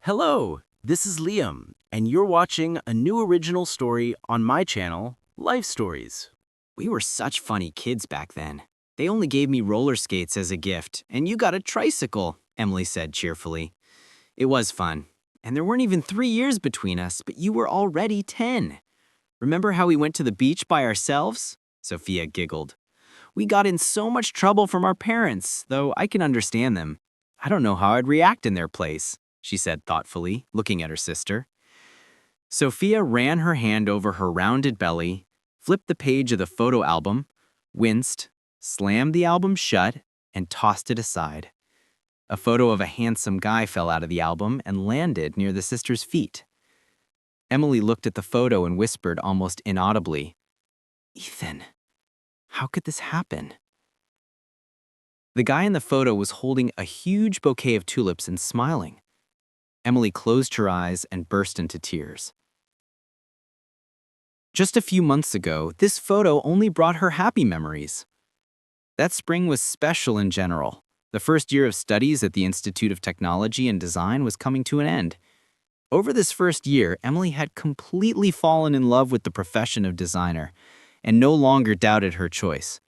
Hello, this is Liam, and you're watching a new original story on my channel, Life Stories. We were such funny kids back then. They only gave me roller skates as a gift, and you got a tricycle, Emily said cheerfully. It was fun, and there weren't even 3 years between us, but you were already 10. Remember how we went to the beach by ourselves? Sophia giggled. We got in so much trouble from our parents, though I can understand them. I don't know how I'd react in their place, she said thoughtfully, looking at her sister. Sophia ran her hand over her rounded belly, flipped the page of the photo album, winced, slammed the album shut, and tossed it aside. A photo of a handsome guy fell out of the album and landed near the sister's feet. Emily looked at the photo and whispered almost inaudibly, "Ethan, how could this happen?" The guy in the photo was holding a huge bouquet of tulips and smiling. Emily closed her eyes and burst into tears. Just a few months ago, this photo only brought her happy memories. That spring was special in general. The first year of studies at the Institute of Technology and Design was coming to an end. Over this first year, Emily had completely fallen in love with the profession of designer and no longer doubted her choice.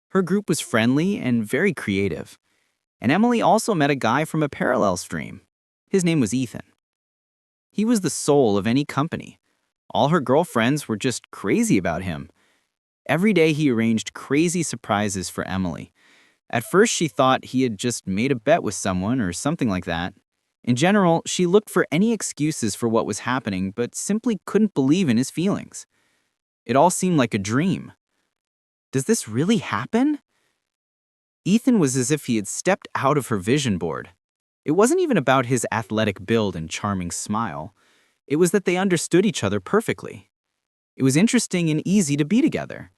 Her group was friendly and very creative. And Emily also met a guy from a parallel stream. His name was Ethan. He was the soul of any company. All her girlfriends were just crazy about him. Every day he arranged crazy surprises for Emily. At first she thought he had just made a bet with someone or something like that. In general, she looked for any excuses for what was happening but simply couldn't believe in his feelings. It all seemed like a dream. Does this really happen? Ethan was as if he had stepped out of her vision board. It wasn't even about his athletic build and charming smile. It was that they understood each other perfectly. It was interesting and easy to be together.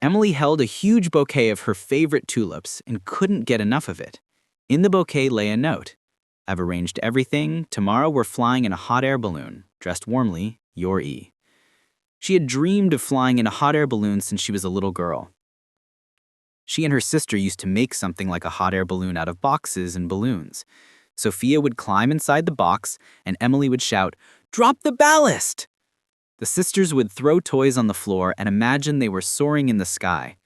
Emily held a huge bouquet of her favorite tulips and couldn't get enough of it. In the bouquet lay a note. "I've arranged everything. Tomorrow we're flying in a hot air balloon. Dressed warmly, your E." She had dreamed of flying in a hot air balloon since she was a little girl. She and her sister used to make something like a hot air balloon out of boxes and balloons. Sophia would climb inside the box, and Emily would shout, "Drop the ballast!" The sisters would throw toys on the floor and imagine they were soaring in the sky.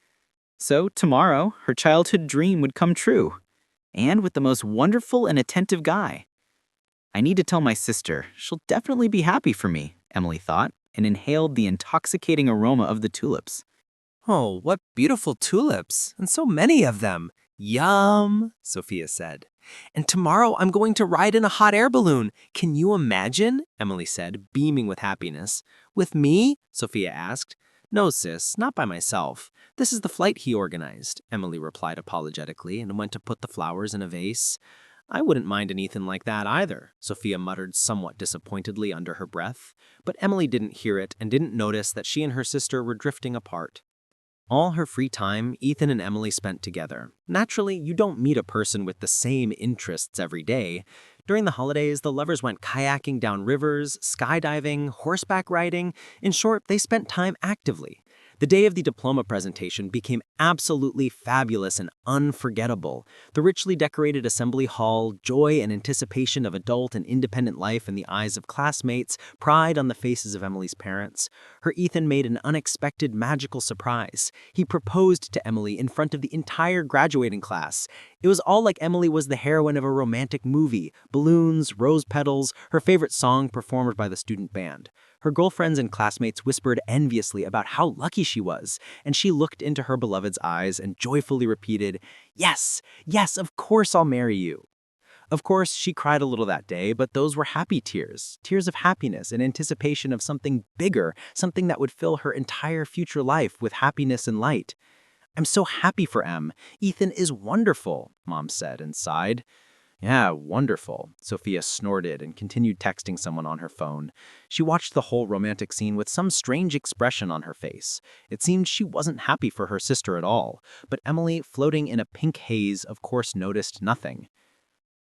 So tomorrow, her childhood dream would come true, and with the most wonderful and attentive guy. I need to tell my sister. She'll definitely be happy for me, Emily thought, and inhaled the intoxicating aroma of the tulips. "Oh, what beautiful tulips, and so many of them. Yum," Sophia said. "And tomorrow I'm going to ride in a hot air balloon. Can you imagine?" Emily said, beaming with happiness. "With me?" Sophia asked. "No, sis, not by myself. This is the flight he organized," Emily replied apologetically and went to put the flowers in a vase. "I wouldn't mind an Ethan like that either," Sophia muttered somewhat disappointedly under her breath. But Emily didn't hear it and didn't notice that she and her sister were drifting apart. All her free time, Ethan and Emily spent together. Naturally, you don't meet a person with the same interests every day. During the holidays, the lovers went kayaking down rivers, skydiving, horseback riding. In short, they spent time actively. The day of the diploma presentation became absolutely fabulous and unforgettable. The richly decorated assembly hall, joy and anticipation of adult and independent life in the eyes of classmates, pride on the faces of Emily's parents. Her Ethan made an unexpected magical surprise. He proposed to Emily in front of the entire graduating class. It was all like Emily was the heroine of a romantic movie. Balloons, rose petals, her favorite song performed by the student band. Her girlfriends and classmates whispered enviously about how lucky she was, and she looked into her beloved's eyes and joyfully repeated, "Yes, yes, of course I'll marry you." Of course, she cried a little that day, but those were happy tears, tears of happiness in anticipation of something bigger, something that would fill her entire future life with happiness and light. "I'm so happy for Em. Ethan is wonderful," Mom said and sighed. "Yeah, wonderful," Sophia snorted and continued texting someone on her phone. She watched the whole romantic scene with some strange expression on her face. It seemed she wasn't happy for her sister at all, but Emily, floating in a pink haze, of course noticed nothing.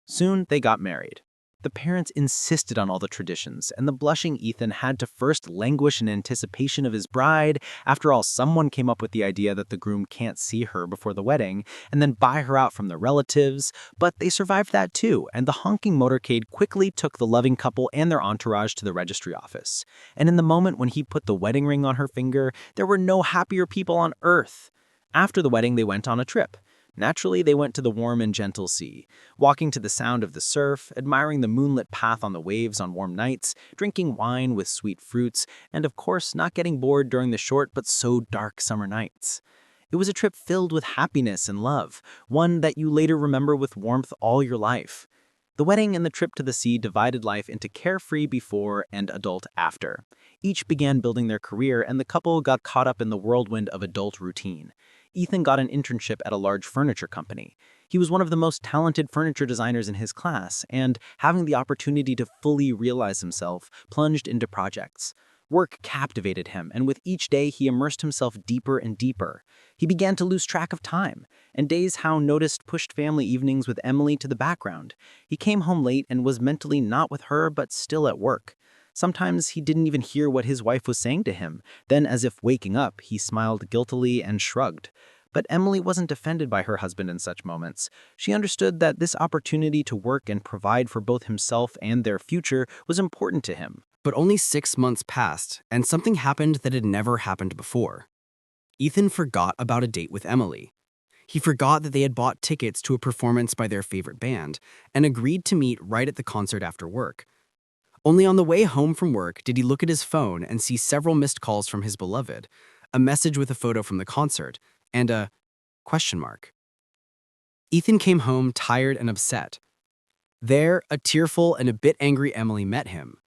Soon they got married. The parents insisted on all the traditions, and the blushing Ethan had to first languish in anticipation of his bride. After all, someone came up with the idea that the groom can't see her before the wedding, and then buy her out from the relatives. But they survived that too, and the honking motorcade quickly took the loving couple and their entourage to the registry office. And in the moment when he put the wedding ring on her finger, there were no happier people on earth. After the wedding, they went on a trip. Naturally, they went to the warm and gentle sea, walking to the sound of the surf, admiring the moonlit path on the waves on warm nights, drinking wine with sweet fruits, and of course not getting bored during the short but so dark summer nights. It was a trip filled with happiness and love, one that you later remember with warmth all your life. The wedding and the trip to the sea divided life into carefree before and adult after. Each began building their career, and the couple got caught up in the whirlwind of adult routine. Ethan got an internship at a large furniture company. He was one of the most talented furniture designers in his class, and having the opportunity to fully realize himself, plunged into projects. Work captivated him, and with each day he immersed himself deeper and deeper. He began to lose track of time, and days Howe noticed pushed family evenings with Emily to the background. He came home late and was mentally not with her but still at work. Sometimes he didn't even hear what his wife was saying to him. Then, as if waking up, he smiled guiltily and shrugged. But Emily wasn't offended by her husband in such moments. She understood that this opportunity to work and provide for both himself and their future was important to him. But only 6 months passed, and something happened that had never happened before. Ethan forgot about a date with Emily. He forgot that they had bought tickets to a performance by their favorite band and agreed to meet right at the concert after work. Only on the way home from work did he look at his phone and see several missed calls from his beloved, a message with a photo from the concert, and a question mark. Ethan came home tired and upset. There, a tearful and a bit angry Emily met him.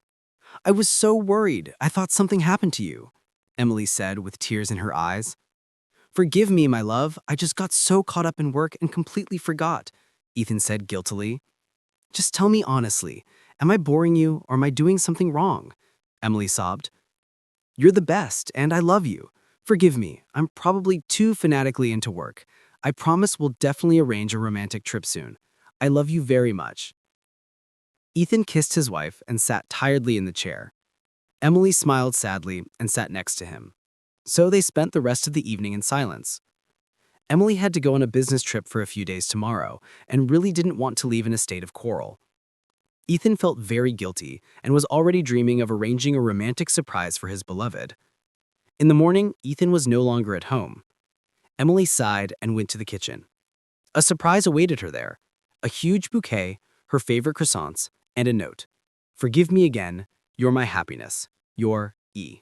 "I was so worried. I thought something happened to you," Emily said with tears in her eyes. "Forgive me, my love. I just got so caught up in work and completely forgot," Ethan said guiltily. "Just tell me honestly, am I boring you or am I doing something wrong?" Emily sobbed. "You're the best, and I love you. Forgive me, I'm probably too fanatically into work. I promise we'll definitely arrange a romantic trip soon. I love you very much." Ethan kissed his wife and sat tiredly in the chair. Emily smiled sadly and sat next to him. So they spent the rest of the evening in silence. Emily had to go on a business trip for a few days tomorrow and really didn't want to leave in a state of quarrel. Ethan felt very guilty and was already dreaming of arranging a romantic surprise for his beloved. In the morning, Ethan was no longer at home. Emily sighed and went to the kitchen. A surprise awaited her there: a huge bouquet, her favorite croissants, and a note. "Forgive me again. You're my happiness. Your E."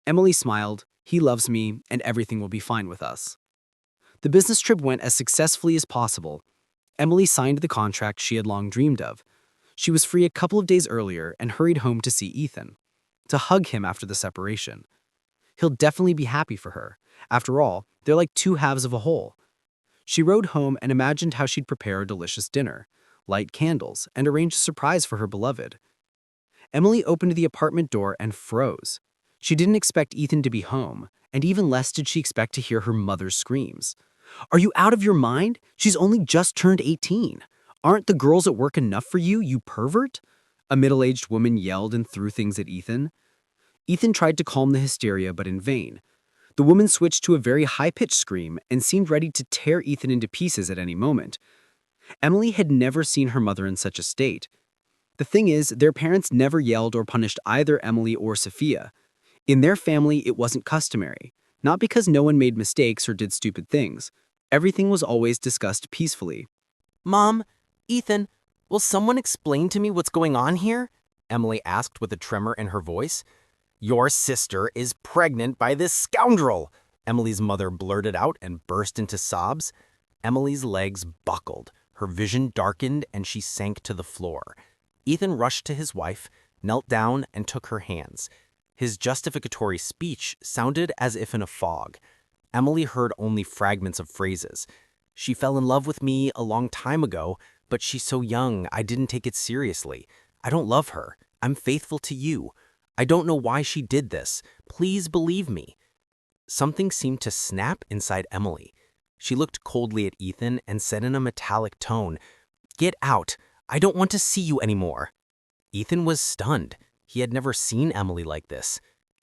Emily smiled. "He loves me, and everything will be fine with us." The business trip went as successfully as possible. Emily signed the contract she had long dreamed of. She was free a couple of days earlier and hurried home to see Ethan, to hug him after the separation. He'll definitely be happy for her. After all, they're like two halves of a whole. She rode home and imagined how she'd prepare a delicious dinner, light candles, and arrange a surprise for her beloved. Emily opened the apartment door and froze. She didn't expect Ethan to be home, and even less did she expect to hear her mother's screams. "Are you out of your mind? She's only just turned 18. Aren't the girls at work enough for you, you pervert?" A middle-aged woman yelled and threw things at Ethan. Ethan tried to calm the hysteria, but in vain. The woman switched to a very high-pitched scream and seemed ready to tear Ethan into pieces at any moment. Emily had never seen her mother in such a state. The thing is, their parents never yelled or punished either Emily or Sophia. In their family, it wasn't customary, not because no one made mistakes or did stupid things. Everything was always discussed peacefully. Mom, Ethan, will someone explain to me what's going on here? Emily asked with a tremor in her voice. Your sister is pregnant by this scoundrel, Emily's mother blurted out and burst into sobs. Emily's legs buckled, her vision darkened, and she sank to the floor. Ethan rushed to his wife, knelt down, and took her hands. His justificatory speech sounded as if in a fog. Emily heard only fragments of phrases. She fell in love with me a long time ago, but she's so young, I didn't take it seriously. I don't love her. I'm faithful to you. I don't know why she did this. Please believe me. Something seemed to snap inside Emily. She looked coldly at Ethan and said in a metallic tone, Get out. I don't want to see you anymore. Ethan was stunned. He had never seen Emily like this.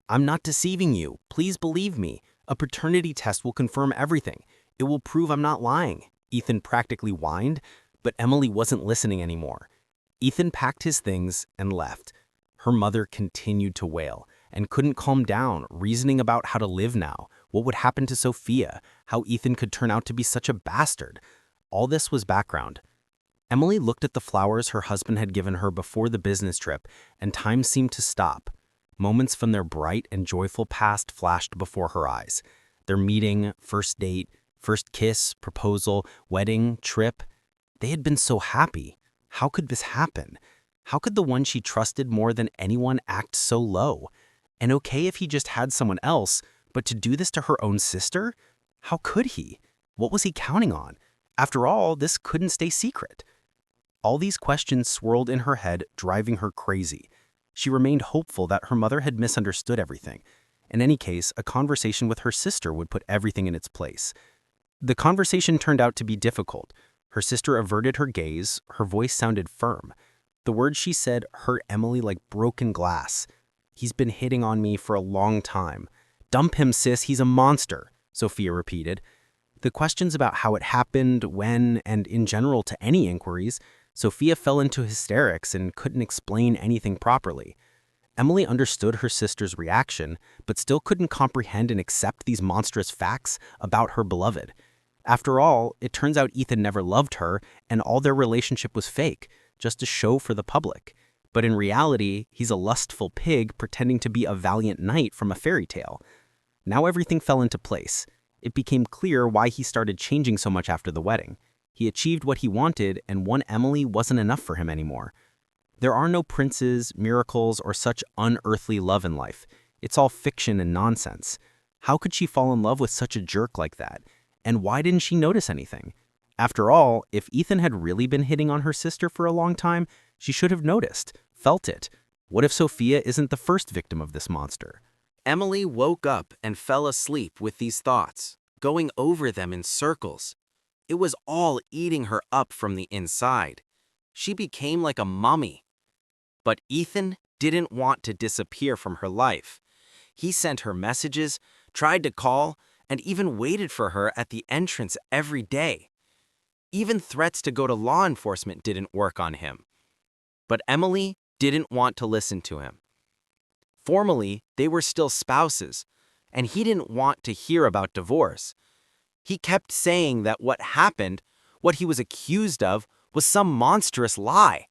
I'm not deceiving you. Please believe me. A paternity test will confirm everything. It will prove I'm not lying. Ethan practically whined, but Emily wasn't listening anymore. Ethan packed his things and left. Her mother continued to wail and couldn't calm down, reasoning about how to live now, what would happen to Sophia, how Ethan could turn out to be such a bastard. All this was background. Emily looked at the flowers her husband had given her before the business trip, and time seemed to stop. Moments from their bright and joyful past flashed before her eyes. Their meeting, first date, first kiss, proposal, wedding, trip. They had been so happy. How could this happen? How could the one she trusted more than anyone act so low? And okay if he just had someone else, but to do this to her own sister? How could he? What was he counting on? After all, this couldn't stay secret. All these questions swirled in her head, driving her crazy. She remained hopeful that her mother had misunderstood everything. In any case, a conversation with her sister would put everything in its place. The conversation turned out to be difficult. Her sister averted her gaze, her voice sounded firm. The words she said hurt Emily like broken glass. He's been hitting on me for a long time. Dump him, sis, he's a monster, Sophia repeated. The questions about how it happened, when, and in general to any inquiries, Sophia fell into hysterics and couldn't explain anything properly. Emily understood her sister's reaction, but still couldn't comprehend and accept these monstrous facts about her beloved. After all, it turns out Ethan never loved her, and all their relationship was fake, just a show for the public. But in reality, he's a lustful pig pretending to be a valiant knight from a fairy tale. Now everything fell into place. It became clear why he started changing so much after the wedding. He achieved what he wanted, and one Emily wasn't enough for him anymore. There are no princes, miracles, or such unearthly love in life. It's all fiction and nonsense. How could she fall in love with such a jerk like that? And why didn't she notice anything? After all, if Ethan had really been hitting on her sister for a long time, she should have noticed, felt it. What if Sophia isn't the first victim of this monster? Emily woke up and fell asleep with these thoughts, going over them in circles. It was all eating her up from the inside. She became like a mummy. But Ethan didn't want to disappear from her life. He sent her messages, tried to call, and even waited for her at the entrance every day. Even threats to go to law enforcement didn't work on him. But Emily didn't want to listen to him. Formally, they were still spouses, and he didn't want to hear about divorce. He kept saying that what happened, what he was accused of, was some monstrous lie.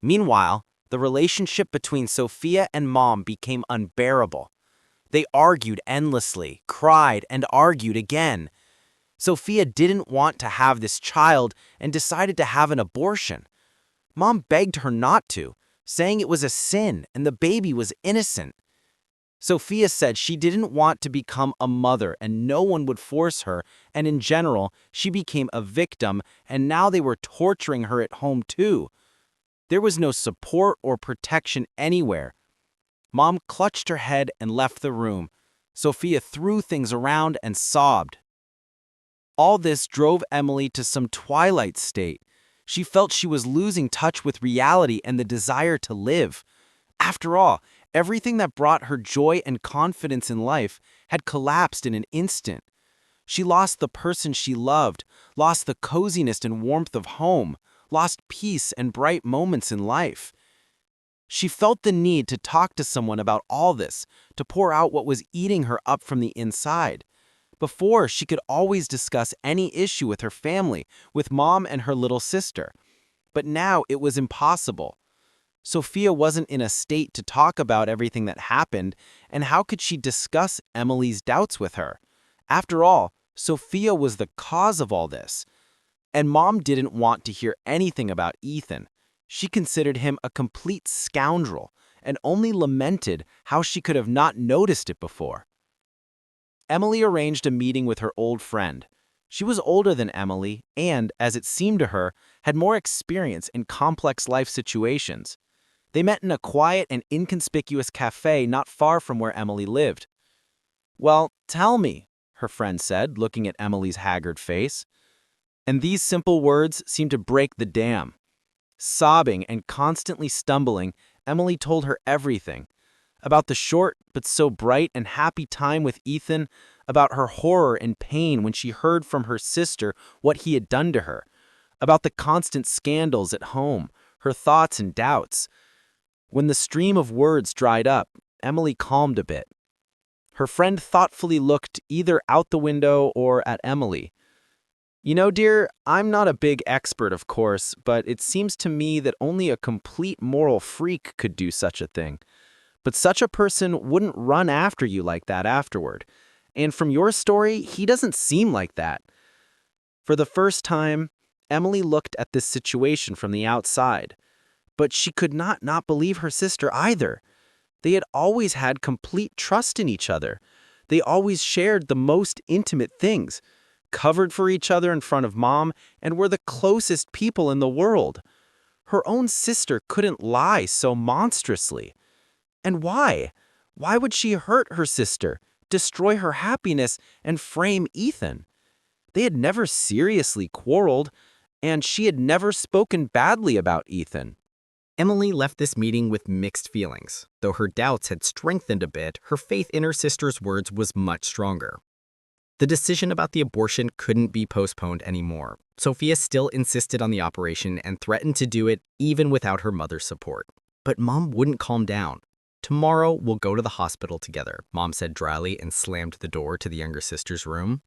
Meanwhile, the relationship between Sophia and Mom became unbearable. They argued endlessly, cried, and argued again. Sophia didn't want to have this child and decided to have an abortion. Mom begged her not to, saying it was a sin and the baby was innocent. Sophia said she didn't want to become a mother and no one would force her, and in general, she became a victim, and now they were torturing her at home too. There was no support or protection anywhere. Mom clutched her head and left the room. Sophia threw things around and sobbed. All this drove Emily to some twilight state. She felt she was losing touch with reality and the desire to live. After all, everything that brought her joy and confidence in life had collapsed in an instant. She lost the person she loved, lost the coziness and warmth of home, lost peace and bright moments in life. She felt the need to talk to someone about all this, to pour out what was eating her up from the inside. Before, she could always discuss any issue with her family, with Mom and her little sister. But now it was impossible. Sophia wasn't in a state to talk about everything that happened, and how could she discuss Emily's doubts with her? After all, Sophia was the cause of all this. And Mom didn't want to hear anything about Ethan. She considered him a complete scoundrel, and only lamented how she could have not noticed it before. Emily arranged a meeting with her old friend. She was older than Emily and, as it seemed to her, had more experience in complex life situations. They met in a quiet and inconspicuous cafe not far from where Emily lived. "Well, tell me," her friend said, looking at Emily's haggard face. And these simple words seemed to break the dam. Sobbing and constantly stumbling, Emily told her everything. About the short but so bright and happy time with Ethan, about her horror and pain when she heard from her sister what he had done to her, about the constant scandals at home, her thoughts and doubts. When the stream of words dried up, Emily calmed a bit. Her friend thoughtfully looked either out the window or at Emily. You know, dear, I'm not a big expert, of course, but it seems to me that only a complete moral freak could do such a thing. But such a person wouldn't run after you like that afterward. And from your story, he doesn't seem like that. For the first time, Emily looked at this situation from the outside. But she could not believe her sister either. They had always had complete trust in each other. They always shared the most intimate things, covered for each other in front of Mom, and were the closest people in the world. Her own sister couldn't lie so monstrously. And why? Why would she hurt her sister, destroy her happiness, and frame Ethan? They had never seriously quarreled, and she had never spoken badly about Ethan. Emily left this meeting with mixed feelings. Though her doubts had strengthened a bit, her faith in her sister's words was much stronger. The decision about the abortion couldn't be postponed anymore. Sophia still insisted on the operation and threatened to do it even without her mother's support. But Mom wouldn't calm down. "Tomorrow, we'll go to the hospital together," Mom said dryly and slammed the door to the younger sister's room.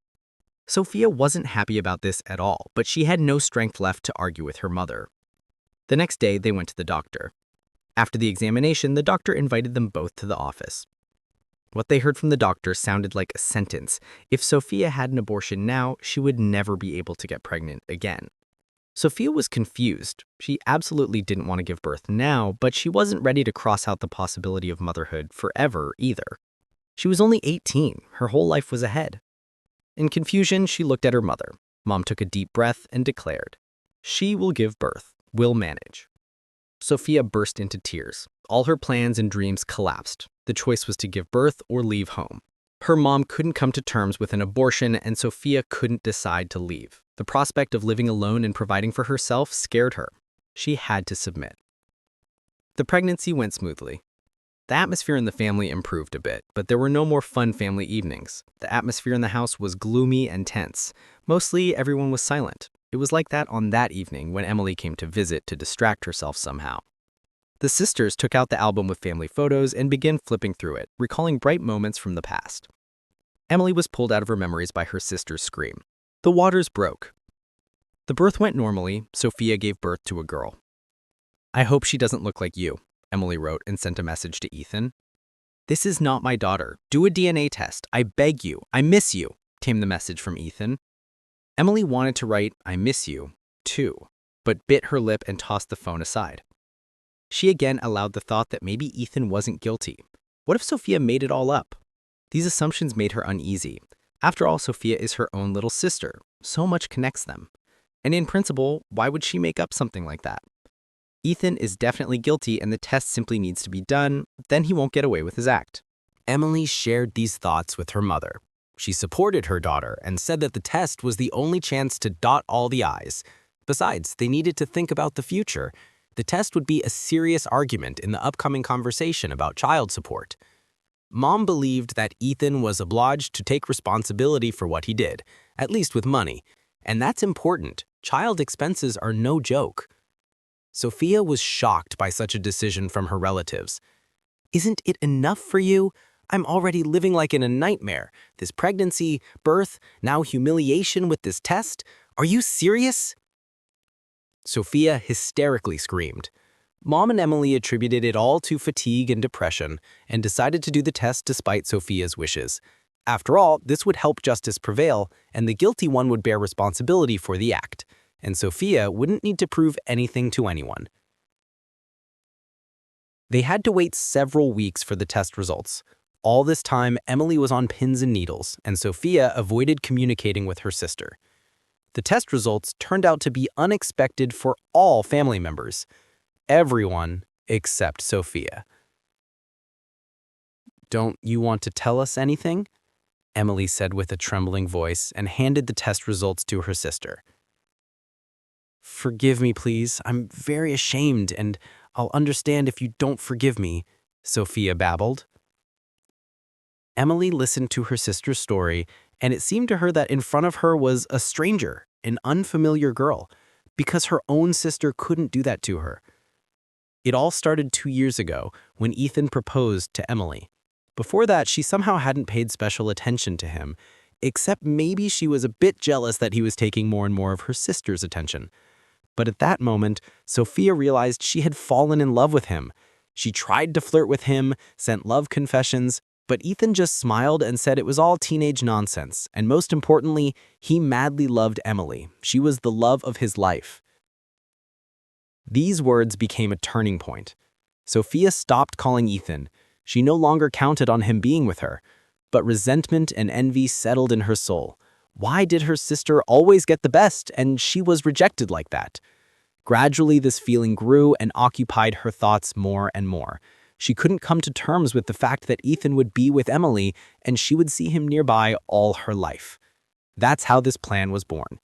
Sophia wasn't happy about this at all, but she had no strength left to argue with her mother. The next day, they went to the doctor. After the examination, the doctor invited them both to the office. What they heard from the doctor sounded like a sentence. If Sophia had an abortion now, she would never be able to get pregnant again. Sophia was confused. She absolutely didn't want to give birth now, but she wasn't ready to cross out the possibility of motherhood forever either. She was only 18. Her whole life was ahead. In confusion, she looked at her mother. Mom took a deep breath and declared, "She will give birth. We'll manage." Sophia burst into tears. All her plans and dreams collapsed. The choice was to give birth or leave home. Her mom couldn't come to terms with an abortion, and Sophia couldn't decide to leave. The prospect of living alone and providing for herself scared her. She had to submit. The pregnancy went smoothly. The atmosphere in the family improved a bit, but there were no more fun family evenings. The atmosphere in the house was gloomy and tense. Mostly, everyone was silent. It was like that on that evening when Emily came to visit to distract herself somehow. The sisters took out the album with family photos and began flipping through it, recalling bright moments from the past. Emily was pulled out of her memories by her sister's scream. The waters broke. The birth went normally. Sophia gave birth to a girl. "I hope she doesn't look like you," Emily wrote and sent a message to Ethan. "This is not my daughter. Do a DNA test. I beg you. I miss you," came the message from Ethan. Emily wanted to write, "I miss you," too, but bit her lip and tossed the phone aside. She again allowed the thought that maybe Ethan wasn't guilty. What if Sophia made it all up? These assumptions made her uneasy. After all, Sophia is her own little sister. So much connects them. And in principle, why would she make up something like that? Ethan is definitely guilty and the test simply needs to be done, then he won't get away with his act. Emily shared these thoughts with her mother. She supported her daughter and said that the test was the only chance to dot all the I's. Besides, they needed to think about the future. The test would be a serious argument in the upcoming conversation about child support. Mom believed that Ethan was obliged to take responsibility for what he did, at least with money. And that's important. Child expenses are no joke. Sophia was shocked by such a decision from her relatives. "Isn't it enough for you? I'm already living like in a nightmare. This pregnancy, birth, now humiliation with this test. Are you serious?" Sophia hysterically screamed. Mom and Emily attributed it all to fatigue and depression and decided to do the test despite Sophia's wishes. After all, this would help justice prevail, and the guilty one would bear responsibility for the act, and Sophia wouldn't need to prove anything to anyone. They had to wait several weeks for the test results. All this time, Emily was on pins and needles, and Sophia avoided communicating with her sister. The test results turned out to be unexpected for all family members. Everyone except Sophia. "Don't you want to tell us anything?" Emily said with a trembling voice and handed the test results to her sister. Forgive me, please. I'm very ashamed, and I'll understand if you don't forgive me, Sophia babbled. Emily listened to her sister's story, and it seemed to her that in front of her was a stranger, an unfamiliar girl, because her own sister couldn't do that to her. It all started 2 years ago when Ethan proposed to Emily. Before that, she somehow hadn't paid special attention to him, except maybe she was a bit jealous that he was taking more and more of her sister's attention. But at that moment, Sophia realized she had fallen in love with him. She tried to flirt with him, sent love confessions, but Ethan just smiled and said it was all teenage nonsense, and most importantly, he madly loved Emily. She was the love of his life. These words became a turning point. Sophia stopped calling Ethan. She no longer counted on him being with her, but resentment and envy settled in her soul. Why did her sister always get the best, and she was rejected like that? Gradually, this feeling grew and occupied her thoughts more and more. She couldn't come to terms with the fact that Ethan would be with Emily, and she would see him nearby all her life. That's how this plan was born.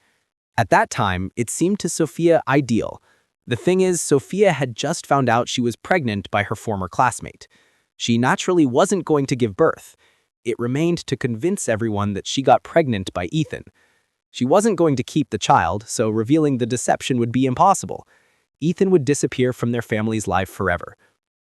At that time, it seemed to Sophia ideal. The thing is, Sophia had just found out she was pregnant by her former classmate. She naturally wasn't going to give birth. It remained to convince everyone that she got pregnant by Ethan. She wasn't going to keep the child, so revealing the deception would be impossible. Ethan would disappear from their family's life forever.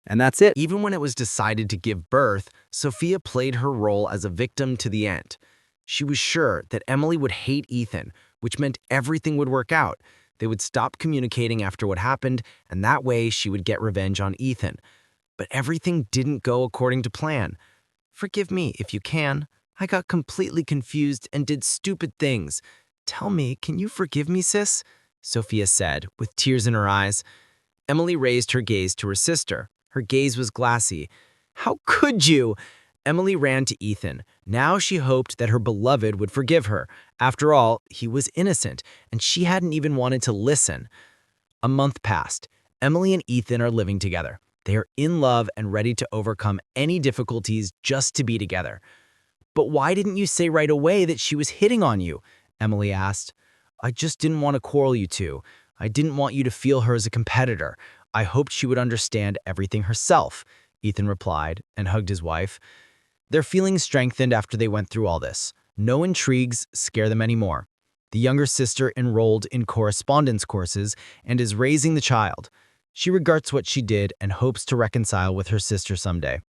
And that's it. Even when it was decided to give birth, Sophia played her role as a victim to the end. She was sure that Emily would hate Ethan, which meant everything would work out. They would stop communicating after what happened, and that way she would get revenge on Ethan. But everything didn't go according to plan. Forgive me if you can. I got completely confused and did stupid things. Tell me, can you forgive me, sis? Sophia said, with tears in her eyes. Emily raised her gaze to her sister. Her gaze was glassy. How could you? Emily ran to Ethan. Now she hoped that her beloved would forgive her. After all, he was innocent, and she hadn't even wanted to listen. A month passed. Emily and Ethan are living together. They are in love and ready to overcome any difficulties just to be together. But why didn't you say right away that she was hitting on you? Emily asked. I just didn't want to quarrel you two. I didn't want you to feel her as a competitor. I hoped she would understand everything herself, Ethan replied and hugged his wife. Their feelings strengthened after they went through all this. No intrigues scare them anymore. The younger sister enrolled in correspondence courses and is raising the child. She regrets what she did and hopes to reconcile with her sister someday.